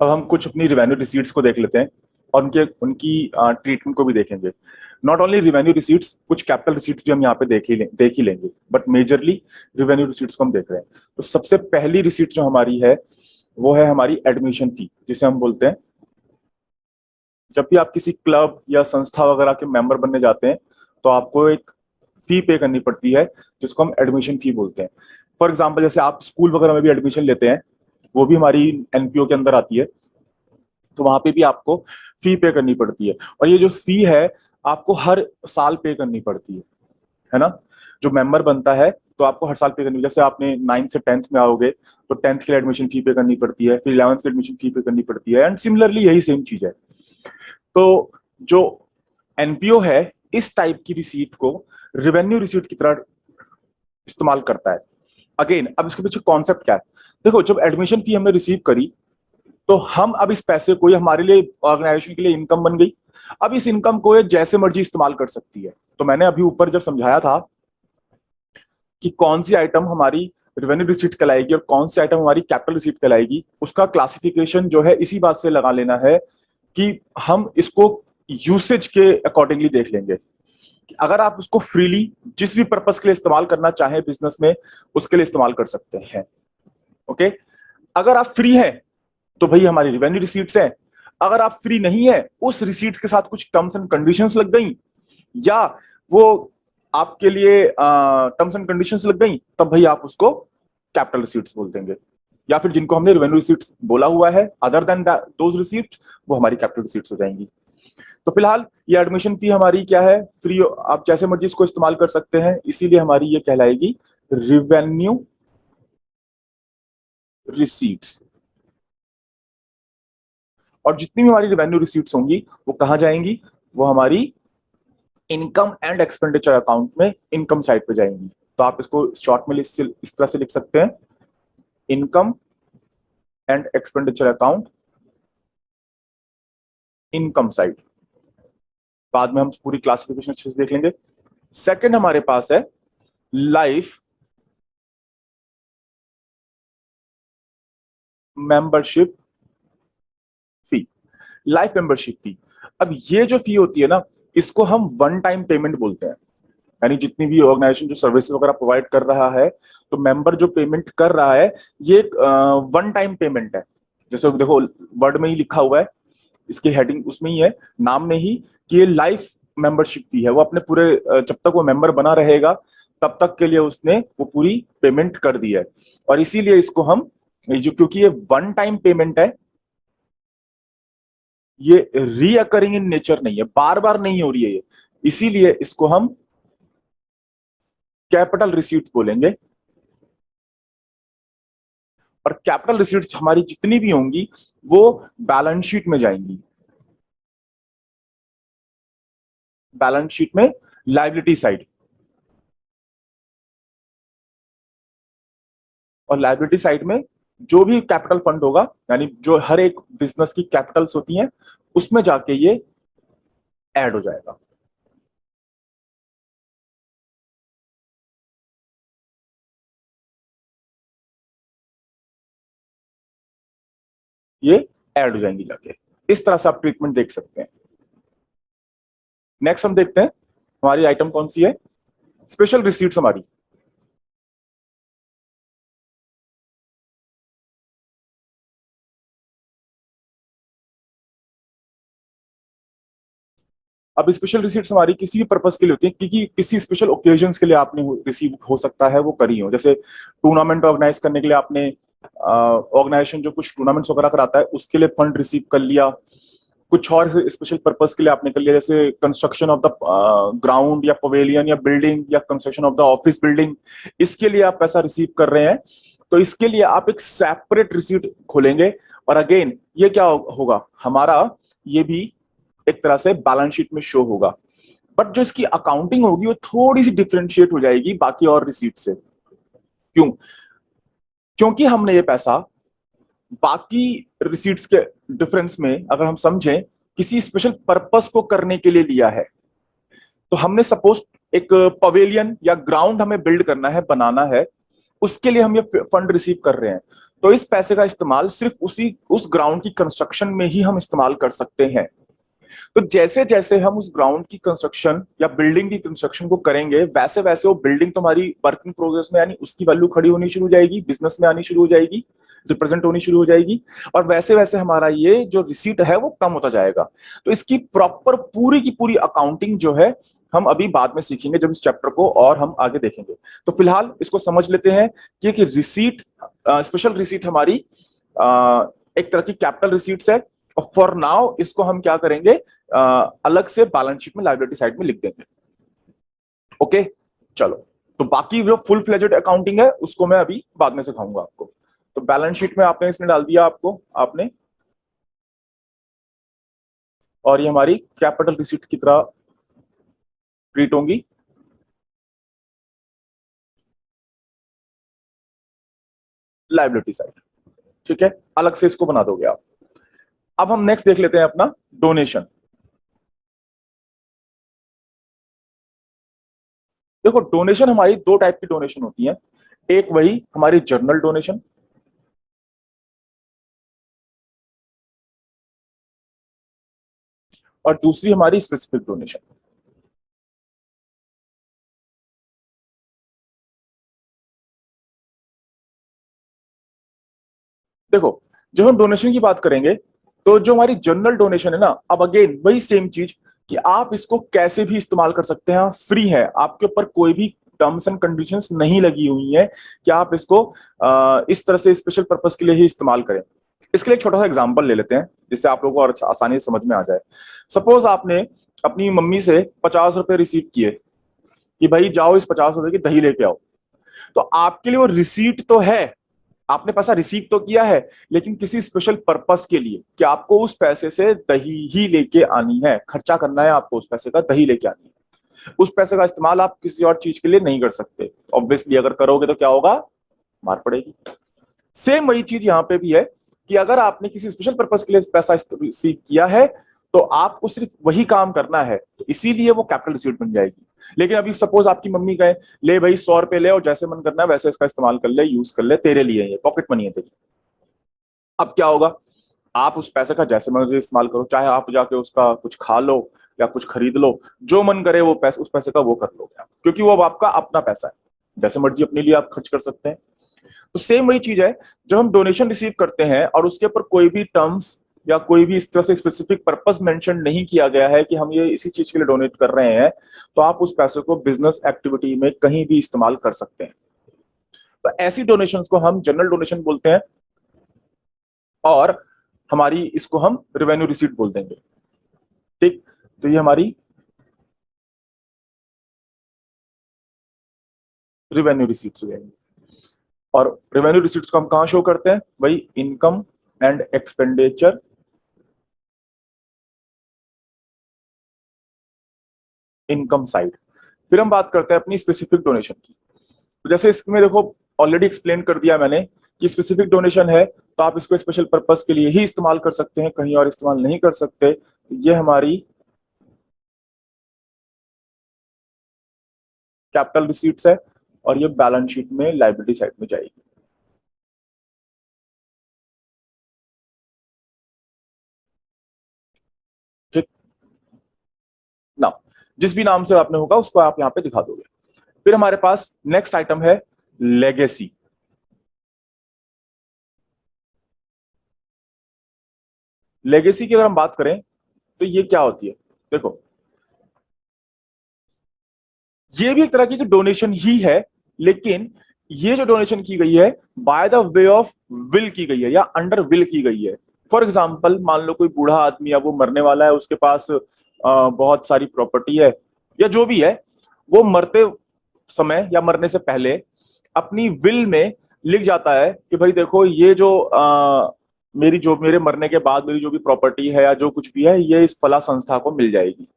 अब हम कुछ अपनी रिवेन्यू रिसीट्स को देख लेते हैं और उनके उनकी ट्रीटमेंट को भी देखेंगे। नॉट ओनली रिवेन्यू रिसीट्स, कुछ कैपिटल रिसीट्स भी हम यहाँ पे देख ही लेंगे, बट मेजरली रिवेन्यू रिसीट्स को हम देख रहे हैं। तो सबसे पहली रिसीट जो हमारी है वो है हमारी एडमिशन फी, जिसे हम बोलते हैं, जब भी आप किसी क्लब या संस्था वगैरह के मेंबर बनने जाते हैं तो आपको एक फी पे करनी पड़ती है, जिसको हम एडमिशन फी बोलते हैं। फॉर एग्जाम्पल, जैसे आप स्कूल वगैरह में भी एडमिशन लेते हैं, वो भी हमारी एनपीओ के अंदर आती है, तो वहां पे भी आपको फी पे करनी पड़ती है। और ये जो फी है आपको हर साल पे करनी पड़ती है ना। जो मेंबर बनता है तो आपको हर साल पे करनी, जैसे आपने 9th से 10th में आओगे तो 10th के लिए एडमिशन फी पे करनी पड़ती है, फिर 11th की एडमिशन फी पे करनी पड़ती है, एंड सिमिलरली यही सेम चीज है। तो जो एनपीओ है इस टाइप की रिसीट को रिवेन्यू रिसीट की तरह इस्तेमाल करता है। अगेन, अब इसके पीछे कॉन्सेप्ट क्या है? देखो, जब एडमिशन फी हमने रिसीव करी तो हम अब इस पैसे को, ये हमारे लिए ऑर्गेनाइजेशन के लिए इनकम बन गई। अब इस इनकम को ये जैसे मर्जी इस्तेमाल कर सकती है। तो मैंने अभी ऊपर जब समझाया था कि कौन सी आइटम हमारी रेवेन्यू रिसीट कहलाएगी और कौन सी आइटम हमारी कैपिटल रिसीट कहलाएगी, उसका क्लासिफिकेशन जो है इसी बात से लगा लेना है कि हम इसको यूसेज के अकॉर्डिंगली देख लेंगे। अगर आप उसको फ्रीली जिस भी पर्पस के लिए इस्तेमाल करना चाहें बिजनेस में, उसके लिए इस्तेमाल कर सकते हैं। ओके, अगर आप फ्री हैं तो भाई हमारी रेवेन्यू रिसीट्स हैं। अगर आप फ्री नहीं है, उस रिसीट्स के साथ कुछ टर्म्स एंड कंडीशंस लग गई, या वो आपके लिए टर्म्स एंड कंडीशंस लग गई, तब भाई आप उसको कैपिटल रिसीट्स बोल देंगे। या फिर जिनको हमने रेवेन्यू रिसीट्स बोला हुआ है अदर देन दोज रिसीट्स, वो हमारी कैपिटल रिसीट्स हो जाएंगी। तो फिलहाल ये एडमिशन फी हमारी क्या है, फ्री, आप जैसे मर्जी इसको इस्तेमाल कर सकते हैं, इसीलिए हमारी ये कहलाएगी रेवेन्यू रिसीट्स। और जितनी भी हमारी रेवेन्यू रिसीट्स होंगी वो कहां जाएंगी? वो हमारी इनकम एंड एक्सपेंडिचर अकाउंट में इनकम साइड पे जाएंगी। तो आप इसको शॉर्ट में इस तरह से लिख सकते हैं, income and expenditure account, income side. बाद में हम पूरी क्लासिफिकेशन अच्छे से देख लेंगे। सेकंड हमारे पास है life membership fee. Life membership fee, अब ये जो फी होती है ना, इसको हम वन टाइम पेमेंट बोलते हैं। यानी जितनी भी ऑर्गेनाइजेशन जो सर्विस वगैरह प्रोवाइड कर रहा है, तो मेंबर जो पेमेंट कर रहा है, ये वन टाइम पेमेंट है। जैसे देखो, वर्ड में ही लिखा हुआ है, इसकी हेडिंग उसमें ही है, नाम में ही, कि ये लाइफ मेंबरशिप फी है। वो अपने पूरे जब तक वो मेंबर बना रहेगा तब तक के लिए उसने वो पूरी पेमेंट कर दी है। और इसीलिए इसको हम, जो क्योंकि ये वन टाइम पेमेंट है, ये रीअकरिंग इन नेचर नहीं है, बार बार नहीं हो रही है ये, इसीलिए इसको हम कैपिटल रिसीट्स बोलेंगे। और कैपिटल रिसीट्स हमारी जितनी भी होंगी वो बैलेंस शीट में जाएंगी। बैलेंस शीट में लायबिलिटी साइड, और लायबिलिटी साइड में जो भी कैपिटल फंड होगा, यानी जो हर एक बिजनेस की कैपिटल्स होती हैं, उसमें जाके ये ऐड हो जाएगा। ये ऐड हो जाएंगी जाके। इस तरह से आप ट्रीटमेंट देख सकते हैं। नेक्स्ट हम देखते हैं हमारी आइटम कौन सी है, स्पेशल रिसीट्स हमारी। अब स्पेशल रिसीट्स हमारी किसी भी पर्पस के लिए होती है, क्योंकि किसी स्पेशल ओकेजन के लिए आपने रिसीव हो सकता है वो करी हो। जैसे टूर्नामेंट ऑर्गेनाइज करने के लिए आपने, ऑर्गेनाइजेशन जो कुछ टूर्नामेंट्स वगैरह कराता है उसके लिए फंड रिसीव कर लिया। कुछ और स्पेशल पर्पस के लिए आपने कर लिया, जैसे कंस्ट्रक्शन ऑफ द ग्राउंड या पवेलियन या बिल्डिंग या construction of the office building, इसके लिए आप पैसा रिसीव कर रहे हैं। तो इसके लिए आप एक सेपरेट रिसीट खोलेंगे। और अगेन ये क्या होगा हमारा, ये भी एक तरह से बैलेंस शीट में शो होगा, बट जो इसकी अकाउंटिंग होगी वो थोड़ी सी डिफरेंशिएट हो जाएगी बाकी और रिसीट से। क्यों? क्योंकि हमने ये पैसा बाकी रिसीट्स के डिफरेंस में, अगर हम समझें, किसी स्पेशल पर्पस को करने के लिए लिया है। तो हमने सपोज एक पवेलियन या ग्राउंड हमें बिल्ड करना है, बनाना है, उसके लिए हम ये फंड रिसीव कर रहे हैं। तो इस पैसे का इस्तेमाल सिर्फ उस ग्राउंड की कंस्ट्रक्शन में ही हम इस्तेमाल कर सकते हैं। तो जैसे जैसे हम उस ग्राउंड की कंस्ट्रक्शन या बिल्डिंग की कंस्ट्रक्शन को करेंगे, वैसे वैसे वो बिल्डिंग तुम्हारी वर्किंग प्रोग्रेस में, यानी उसकी वैल्यू खड़ी होनी शुरू हो जाएगी, बिजनेस में आनी शुरू हो जाएगी, रिप्रेजेंट होनी शुरू हो जाएगी, और वैसे वैसे हमारा ये जो रिसीट है वो कम होता जाएगा। तो इसकी प्रॉपर पूरी की पूरी अकाउंटिंग जो है हम अभी बाद में सीखेंगे जब इस चैप्टर को और हम आगे देखेंगे। तो फिलहाल इसको समझ लेते हैं कि रिसीट, स्पेशल रिसीट हमारी एक तरह की कैपिटल रिसीट्स है, और फॉर नाउ इसको हम क्या करेंगे, अलग से बैलेंस शीट में लायबिलिटी साइड में लिख देंगे। ओके, चलो। तो बाकी जो फुल फ्लेजेड अकाउंटिंग है उसको मैं अभी बाद में सिखाऊंगा आपको। तो बैलेंस शीट में आपने इसने डाल दिया आपको, आपने, और ये हमारी कैपिटल रिसीट की तरह ट्रीट होंगी। लायबिलिटी साइड, ठीक है, अलग से इसको बना दोगे आप। अब हम नेक्स्ट देख लेते हैं अपना डोनेशन। देखो, डोनेशन हमारी दो टाइप की डोनेशन होती है। एक वही हमारी जर्नल डोनेशन, और दूसरी हमारी स्पेसिफिक डोनेशन। देखो, जब हम डोनेशन की बात करेंगे तो जो हमारी जनरल डोनेशन है ना, अब अगेन वही सेम चीज कि आप इसको कैसे भी इस्तेमाल कर सकते हैं, फ्री है, आपके ऊपर कोई भी टर्म्स एंड कंडीशंस नहीं लगी हुई है कि आप इसको इस तरह से स्पेशल पर्पस के लिए ही इस्तेमाल करें। इसके लिए एक छोटा सा एग्जांपल ले लेते हैं जिससे आप लोगों को और आसानी से समझ में आ जाए। सपोज आपने अपनी मम्मी से 50 रुपए रिसीव किए कि भाई जाओ इस 50 रुपए की दही लेके आओ। तो आपके लिए वो रिसीट तो है, आपने पैसा रिसीव तो किया है, लेकिन किसी स्पेशल पर्पस के लिए कि आपको उस पैसे से दही ही लेके आनी है, खर्चा करना है आपको, उस पैसे का दही लेके आनी है। उस पैसे का इस्तेमाल आप किसी और चीज के लिए नहीं कर सकते। ऑब्वियसली अगर करोगे तो क्या होगा, मार पड़ेगी। सेम वही चीज यहां पे भी है कि अगर आपने किसी स्पेशल पर्पस के लिए पैसा रिसीव किया है तो आपको सिर्फ वही काम करना है, तो इसीलिए वो कैपिटल रिसीट बन जाएगी। लेकिन अभी सपोज आपकी मम्मी कहे ले भाई 100 रुपए ले और जैसे मन करना है वैसे इसका इस्तेमाल कर ले, यूज कर ले, तेरे लिए ये पॉकेट मनी है तेरी। अब क्या होगा, आप उस पैसे का जैसे मर्जी इस्तेमाल करो, चाहे आप जाके उसका कुछ खा लो या कुछ खरीद लो, जो मन करे वो पैसे, उस पैसे का वो कर लोगे आप, क्योंकि वो अब आपका अपना पैसा है, जैसे मर्जी अपने लिए आप खर्च कर सकते हैं। तो सेम वही चीज है, जब हम डोनेशन रिसीव करते हैं और उसके ऊपर कोई भी टर्म्स या कोई भी इस तरह से स्पेसिफिक पर्पस मेंशन नहीं किया गया है कि हम ये इसी चीज के लिए डोनेट कर रहे हैं, तो आप उस पैसे को बिजनेस एक्टिविटी में कहीं भी इस्तेमाल कर सकते हैं। तो ऐसी डोनेशंस को हम जनरल डोनेशन बोलते हैं, और हमारी इसको हम रेवेन्यू रिसीट बोल देंगे। ठीक, तो ये हमारी रेवेन्यू रिसीट्स हो जाएंगी। और रेवेन्यू रिसीट्स को हम कहां शो करते हैं, वही income and expenditure, income side. फिर हम बात करते हैं अपनी स्पेसिफिक डोनेशन की। तो जैसे इसमें देखो, ऑलरेडी एक्सप्लेन कर दिया मैंने कि स्पेसिफिक डोनेशन है तो आप इसको स्पेशल पर्पस के लिए ही इस्तेमाल कर सकते हैं, कहीं और इस्तेमाल नहीं कर सकते। ये हमारी कैपिटल रिसीट्स है, और ये बैलेंस शीट में लायबिलिटी साइड में जाएगी। ठीक ना, जिस भी नाम से आपने होगा उसको आप यहाँ पे दिखा दोगे। फिर हमारे पास नेक्स्ट आइटम है लेगेसी। लेगेसी की अगर हम बात करें तो ये क्या होती है, देखो ये भी एक तरह की डोनेशन ही है, लेकिन ये जो डोनेशन की गई है by the way of will की गई है या अंडर विल की गई है। फॉर एग्जाम्पल, मान लो कोई बूढ़ा आदमी है, वो मरने वाला है, उसके पास बहुत सारी प्रॉपर्टी है या जो भी है, वो मरते समय या मरने से पहले अपनी विल में लिख जाता है कि भाई देखो ये जो मेरी जो मेरे मरने के बाद मेरी जो भी प्रॉपर्टी है या जो कुछ भी है, ये इस फला संस्था को मिल जाएगी।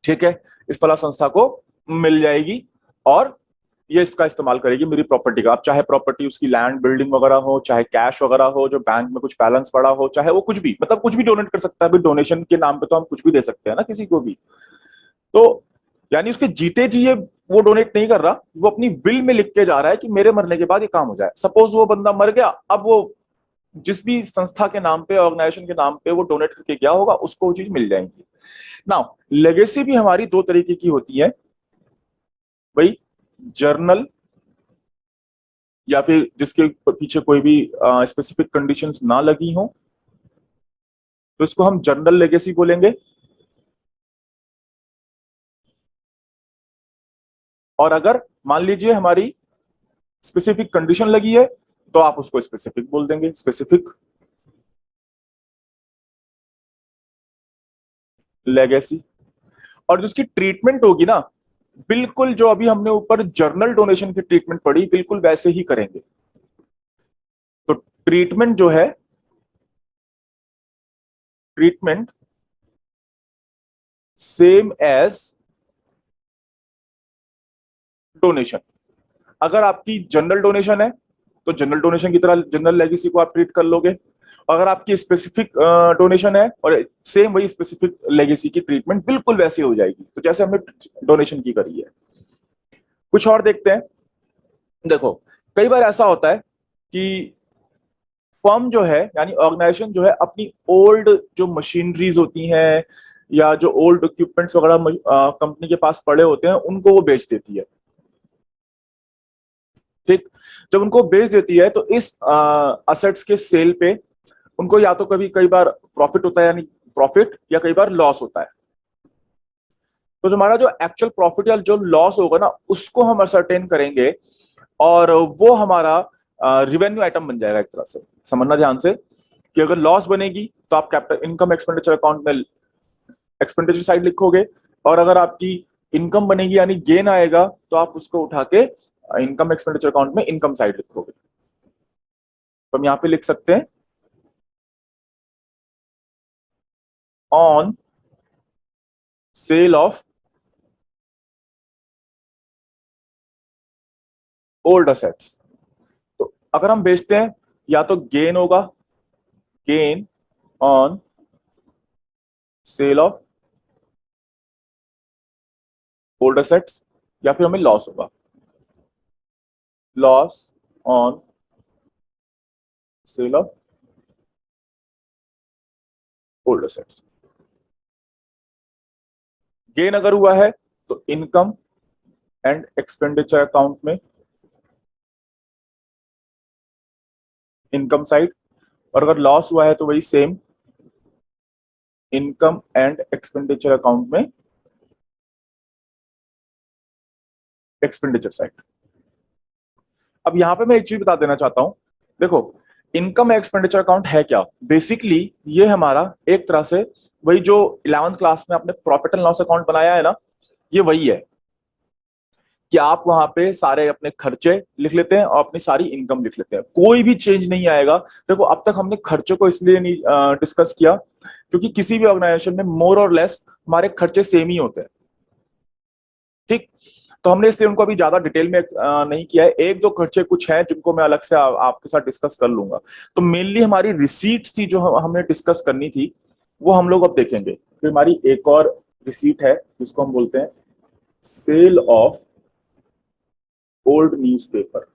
ठीक है, इस फला संस्था को मिल जाएगी और ये इसका इस्तेमाल करेगी मेरी प्रॉपर्टी का। अब चाहे प्रॉपर्टी उसकी लैंड बिल्डिंग वगैरह हो, चाहे कैश वगैरह हो जो बैंक में कुछ बैलेंस पड़ा हो, चाहे वो कुछ भी, मतलब कुछ भी डोनेट कर सकता है। अभी डोनेशन के नाम पे तो हम कुछ भी दे सकते हैं ना किसी को भी। तो यानी उसके जीते जी ये वो डोनेट नहीं कर रहा, वो अपनी विल में लिख के जा रहा है कि मेरे मरने के बाद ये काम हो जाए। सपोज वो बंदा मर गया, अब वो जिस भी संस्था के नाम पे, ऑर्गेनाइजेशन के नाम पे वो डोनेट करके गया होगा, उसको वो चीज मिल जाएंगी। नाउ लेगेसी भी हमारी दो तरीके की होती है भाई, जर्नल, या फिर जिसके पीछे कोई भी स्पेसिफिक कंडीशंस ना लगी हो, तो इसको हम जर्नल लेगेसी बोलेंगे। और अगर मान लीजिए हमारी स्पेसिफिक कंडीशन लगी है, तो आप उसको स्पेसिफिक बोल देंगे, स्पेसिफिक लेगेसी। और जिसकी ट्रीटमेंट होगी ना, बिल्कुल जो अभी हमने ऊपर जर्नल डोनेशन की ट्रीटमेंट पढ़ी, बिल्कुल वैसे ही करेंगे। तो ट्रीटमेंट जो है, ट्रीटमेंट सेम एज डोनेशन। अगर आपकी जनरल डोनेशन है, तो जनरल डोनेशन की तरह जनरल लेगेसी को आप ट्रीट कर लोगे। अगर आपकी स्पेसिफिक डोनेशन है, और सेम वही स्पेसिफिक लेगेसी की ट्रीटमेंट बिल्कुल वैसे हो जाएगी, तो जैसे हमने डोनेशन की करी है। कुछ और देखते हैं। देखो, कई बार ऐसा होता है कि फर्म जो है, यानी ऑर्गेनाइजेशन जो है, अपनी ओल्ड जो मशीनरीज होती हैं या जो ओल्ड इक्विपमेंट्स वगैरह कंपनी के पास पड़े होते हैं, उनको वो बेच देती है। ठीक। जब उनको बेच देती है, तो इस असेट्स के सेल पे उनको या तो कभी कई बार प्रॉफिट होता है, यानी प्रॉफिट, या कई बार लॉस होता है। तो जो हमारा जो एक्चुअल प्रॉफिट या जो लॉस होगा ना, उसको हम असरटेन करेंगे, और वो हमारा रिवेन्यू आइटम बन जाएगा एक तरह से। समझना ध्यान से, कि अगर लॉस बनेगी तो आप कैपिटल इनकम एक्सपेंडिचर अकाउंट में एक्सपेंडिचर साइड लिखोगे, और अगर आपकी इनकम बनेगी यानी गेन आएगा, तो आप उसको उठा के इनकम एक्सपेंडिचर अकाउंट में इनकम साइड लिखोगे। तो हम यहां पे लिख सकते हैं on sale of old assets. तो अगर हम बेचते हैं, या तो गेन होगा, gain on sale of old assets, या फिर हमें लॉस होगा, loss on sale of old assets. Gain अगर हुआ है तो इनकम एंड एक्सपेंडिचर अकाउंट में, इनकम साइड। और अगर लॉस हुआ है तो वही same, income and expenditure account में एक्सपेंडिचर साइड। अब यहां पे मैं एक चीज बता देना चाहता हूं। देखो, इनकम एक्सपेंडिचर अकाउंट है क्या? बेसिकली ये हमारा एक तरह से वही जो 11th क्लास में आपने प्रॉफिट एंड लॉस अकाउंट बनाया है ना, ये वही है कि आप वहां पे सारे अपने खर्चे लिख लेते हैं और अपनी सारी इनकम लिख लेते हैं, कोई भी चेंज नहीं आएगा। देखो, अब तक हमने खर्चों को इसलिए नहीं डिस्कस किया, क्योंकि किसी भी ऑर्गेनाइजेशन में मोर और लेस हमारे खर्चे सेम ही होते हैं। ठीक। तो हमने इसलिए उनको अभी ज्यादा डिटेल में नहीं किया है। एक दो खर्चे कुछ हैं जिनको मैं अलग से आपके साथ डिस्कस कर लूंगा। तो मेनली हमारी रिसीट्स थी जो हमने डिस्कस करनी थी, वो हम लोग अब देखेंगे। फिर हमारी एक और रिसीट है जिसको हम बोलते हैं सेल ऑफ ओल्ड न्यूज़पेपर,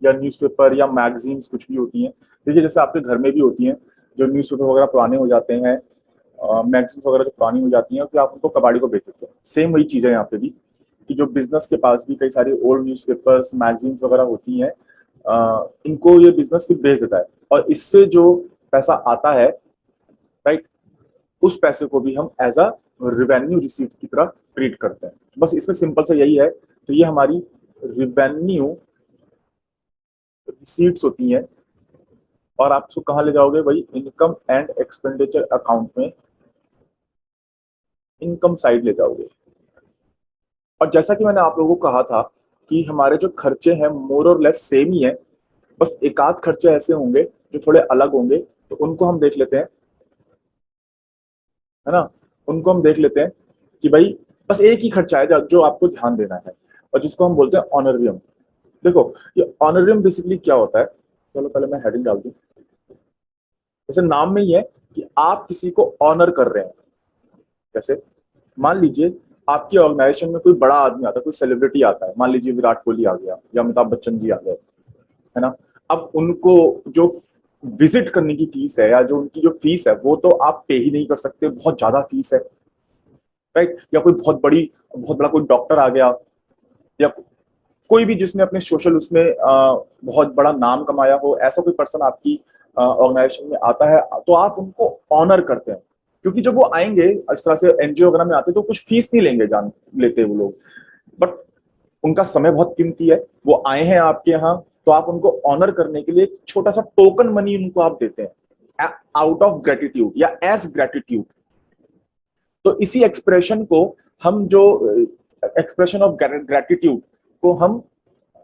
या न्यूज़पेपर या मैगजीन्स कुछ भी होती हैं। देखिए, जैसे आपके घर में भी होती हैं, जो न्यूज़पेपर वगैरह पुराने हो जाते हैं, मैगजीन्स वगैरह जो पुरानी हो जाती हैं, फिर आप उनको कबाड़ी को बेच देते हैं। सेम वही चीज़ है यहाँ पे भी, कि जो बिजनेस के पास भी कई सारी ओल्ड न्यूज़पेपर्स मैगजीन्स वगैरह होती हैं, इनको ये बिजनेस फिर बेच देता है, और इससे जो पैसा आता है, राइट, उस पैसे को भी हम एज अ रिवेन्यू रिसीट की तरह ट्रीट करते हैं। बस इसमें सिंपल से यही है। तो ये हमारी रिवेन्यू रिसीट्स होती हैं, और आप उसको कहाँ ले जाओगे? वही इनकम एंड एक्सपेंडिचर अकाउंट में इनकम साइड ले जाओगे। और जैसा कि मैंने आप लोगों को कहा था कि हमारे जो खर्चे हैं मोर और लेस सेम ही है, बस एक आध खर्चे ऐसे होंगे जो थोड़े अलग होंगे, तो उनको हम देख लेते हैं, है ना। उनको हम देख लेते हैं कि भाई बस एक ही खर्चा है जो आपको ध्यान देना है, और जिसको हम बोलते हैं ऑनरियम। देखो, ये ऑनरियम बेसिकली क्या होता है? चलो पहले मैं हेडिंग डाल दूं। जैसे नाम में ही है कि आप किसी को ऑनर कर रहे हैं। कैसे? मान लीजिए आपकी ऑर्गेनाइजेशन में कोई बड़ा आदमी आता है, कोई सेलिब्रिटी आता है, मान लीजिए विराट कोहली आ गया या अमिताभ बच्चन जी आ गए, है ना। अब उनको जो विजिट करने की फीस है या जो उनकी जो फीस है वो तो आप पे ही नहीं कर सकते, बहुत ज्यादा फीस है, राइट। या कोई बहुत बड़ा कोई डॉक्टर आ गया, या कोई भी जिसने अपने सोशल उसमें बहुत बड़ा नाम कमाया हो, ऐसा कोई पर्सन आपकी ऑर्गेनाइजेशन में आता है, तो आप उनको ऑनर करते हैं। क्योंकि जब वो आएंगे इस तरह से एनजीओ वगैरह में आते हैं तो कुछ फीस नहीं लेंगे, जान लेते वो लोग, बट उनका समय बहुत कीमती है, वो आए हैं आपके यहाँ, तो आप उनको ऑनर करने के लिए एक छोटा सा टोकन मनी उनको आप देते हैं, आउट ऑफ ग्रेटिट्यूड या एज ग्रेटिट्यूड। तो इसी एक्सप्रेशन को हम जो एक्सप्रेशन ऑफ ग्रेटिट्यूड को हम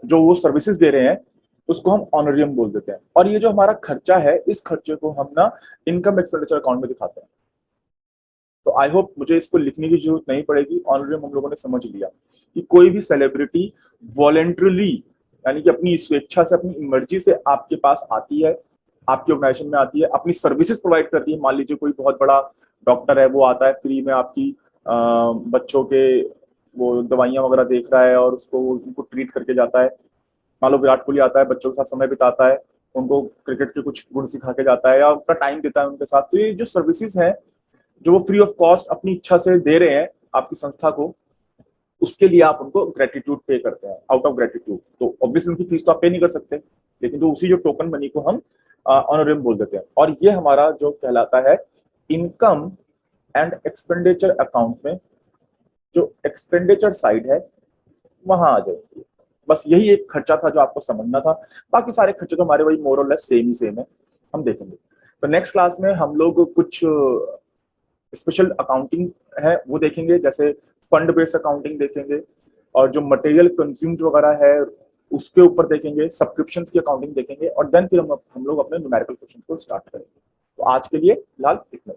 जो वो सर्विसेज दे रहे हैं उसको हम ऑनरियम बोल देते हैं। और ये जो हमारा खर्चा है, इस खर्चे को हम ना इनकम एक्सपेंडिचर अकाउंट में दिखाते हैं। तो आई होप मुझे इसको लिखने की जरूरत नहीं पड़ेगी, ऑनरियम हम लोगों ने समझ लिया कि कोई भी सेलिब्रिटी वॉलेंटरली, यानी कि अपनी स्वेच्छा से, अपनी मर्जी से आपके पास आती है, आपकी ऑर्गेनाइजेशन में आती है, अपनी सर्विसेज प्रोवाइड करती है। मान लीजिए कोई बहुत बड़ा डॉक्टर है, वो आता है फ्री में आपकी बच्चों के वो दवाइयां वगैरह देख रहा है और उसको उनको ट्रीट करके जाता है। मान लो विराट कोहली आता है, बच्चों के साथ समय बिताता है, उनको क्रिकेट के कुछ गुण सिखा के जाता है या उनका टाइम देता है उनके साथ। तो ये जो सर्विसेज हैं जो वो फ्री ऑफ कॉस्ट अपनी इच्छा से दे रहे हैं आपकी संस्था को, उसके लिए आप उनको ग्रेटिट्यूड पे करते हैं, आउट ऑफ ग्रेटिट्यूड। तो ऑब्वियसली उनकी फीस तो आप पे नहीं कर सकते, लेकिन तो उसी जो टोकन मनी को हम ऑनरियम बोल देते हैं। और ये हमारा जो कहलाता है इनकम एंड एक्सपेंडिचर अकाउंट में जो एक्सपेंडिचर साइड है वहां आ जाएगी। बस यही एक खर्चा था जो आपको समझना था, बाकी सारे खर्चे तो हमारे वही मोर और लेस सेम ही सेम है, हम देखेंगे। तो नेक्स्ट क्लास में हम लोग कुछ स्पेशल अकाउंटिंग है वो देखेंगे, जैसे फंड बेस्ड अकाउंटिंग देखेंगे, और जो मटेरियल कंज्यूम्ड वगैरह है उसके ऊपर देखेंगे, सब्सक्रिप्शंस की अकाउंटिंग देखेंगे, और देन फिर हम लोग अपने न्यूमेरिकल क्वेश्चंस को स्टार्ट करेंगे। तो आज के लिए फिलहाल इतना।